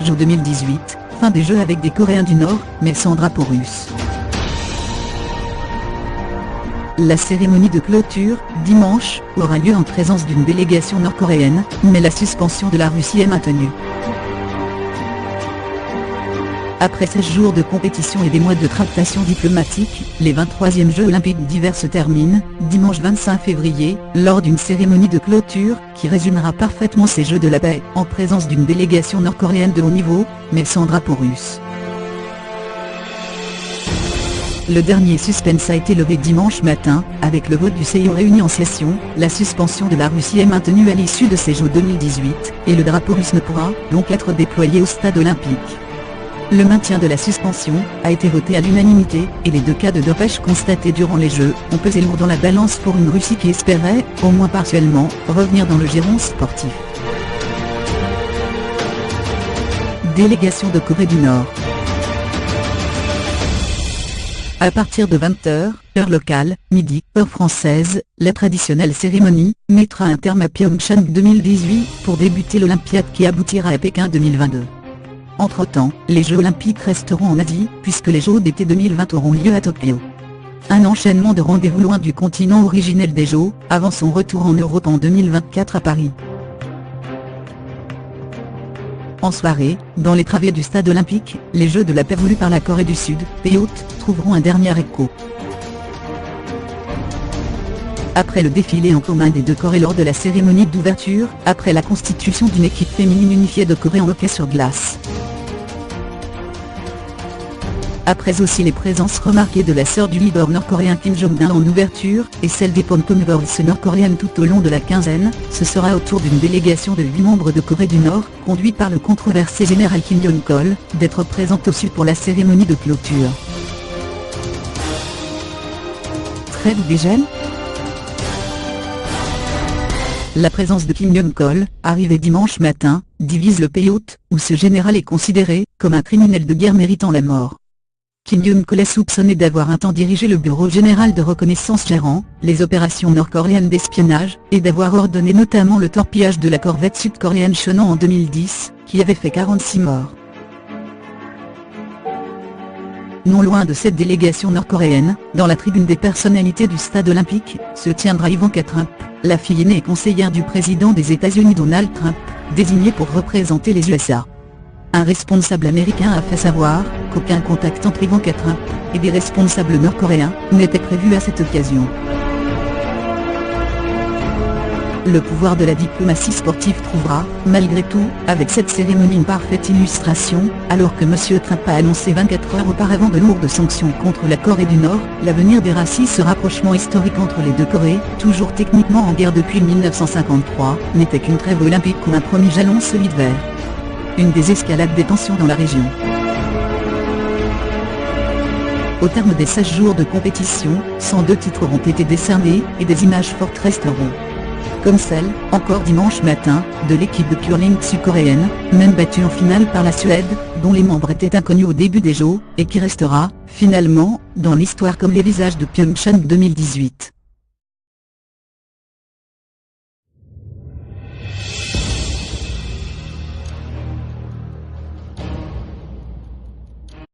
JO 2018, fin des Jeux avec des Coréens du Nord, mais sans drapeau russe. La cérémonie de clôture, dimanche, aura lieu en présence d'une délégation nord-coréenne, mais la suspension de la Russie est maintenue. Après 16 jours de compétition et des mois de tractations diplomatiques, les 23e Jeux olympiques d'hiver se terminent, dimanche 25 février, lors d'une cérémonie de clôture, qui résumera parfaitement ces Jeux de la paix, en présence d'une délégation nord-coréenne de haut niveau, mais sans drapeau russe. Le dernier suspense a été levé dimanche matin, avec le vote du CIO réuni en session. La suspension de la Russie est maintenue à l'issue de ces Jeux 2018, et le drapeau russe ne pourra donc être déployé au stade olympique. Le maintien de la suspension a été voté à l'unanimité, et les 2 cas de dopage constatés durant les Jeux ont pesé lourd dans la balance pour une Russie qui espérait, au moins partiellement, revenir dans le giron sportif. Délégation de Corée du Nord. À partir de 20h, heure locale, midi, heure française, la traditionnelle cérémonie mettra un terme à Pyeongchang 2018 pour débuter l'Olympiade qui aboutira à Pékin 2022. Entre-temps, les Jeux olympiques resteront en Asie, puisque les Jeux d'été 2020 auront lieu à Tokyo. Un enchaînement de rendez-vous loin du continent originel des Jeux, avant son retour en Europe en 2024 à Paris. En soirée, dans les travées du stade olympique, les Jeux de la paix voulus par la Corée du Sud, pays hôte, trouveront un dernier écho. Après le défilé en commun des 2 Corées lors de la cérémonie d'ouverture, après la constitution d'une équipe féminine unifiée de Corée en hockey sur glace. Après aussi les présences remarquées de la sœur du leader nord-coréen Kim Jong-un en ouverture, et celle des Pomcomverse nord-coréennes tout au long de la quinzaine, ce sera au tour d'une délégation de 8 membres de Corée du Nord, conduite par le controversé général Kim Jong-chol, d'être présente au sud pour la cérémonie de clôture. Trêve ou dégel ? La présence de Kim Jong-chol, arrivé dimanche matin, divise le pays hôte, où ce général est considéré comme un criminel de guerre méritant la mort. Kim Jong-chol est soupçonné d'avoir un temps dirigé le Bureau général de reconnaissance gérant les opérations nord-coréennes d'espionnage, et d'avoir ordonné notamment le torpillage de la corvette sud-coréenne Cheonan en 2010, qui avait fait 46 morts. Non loin de cette délégation nord-coréenne, dans la tribune des personnalités du stade olympique, se tiendra Ivanka Trump, la fille aînée et conseillère du président des États-Unis Donald Trump, désignée pour représenter les USA. Un responsable américain a fait savoir qu'aucun contact entre Ivanka Trump et des responsables nord-coréens n'était prévu à cette occasion. Le pouvoir de la diplomatie sportive trouvera, malgré tout, avec cette cérémonie une parfaite illustration, alors que M. Trump a annoncé 24 heures auparavant de lourdes sanctions contre la Corée du Nord. L'avenir des racistes, ce rapprochement historique entre les 2 Corées, toujours techniquement en guerre depuis 1953, n'était qu'une trêve olympique ou un premier jalon solide vers une désescalade des tensions dans la région. Au terme des 16 jours de compétition, 102 titres auront été décernés, et des images fortes resteront. Comme celle, encore dimanche matin, de l'équipe de curling sud-coréenne, même battue en finale par la Suède, dont les membres étaient inconnus au début des Jeux, et qui restera, finalement, dans l'histoire comme les visages de Pyeongchang 2018.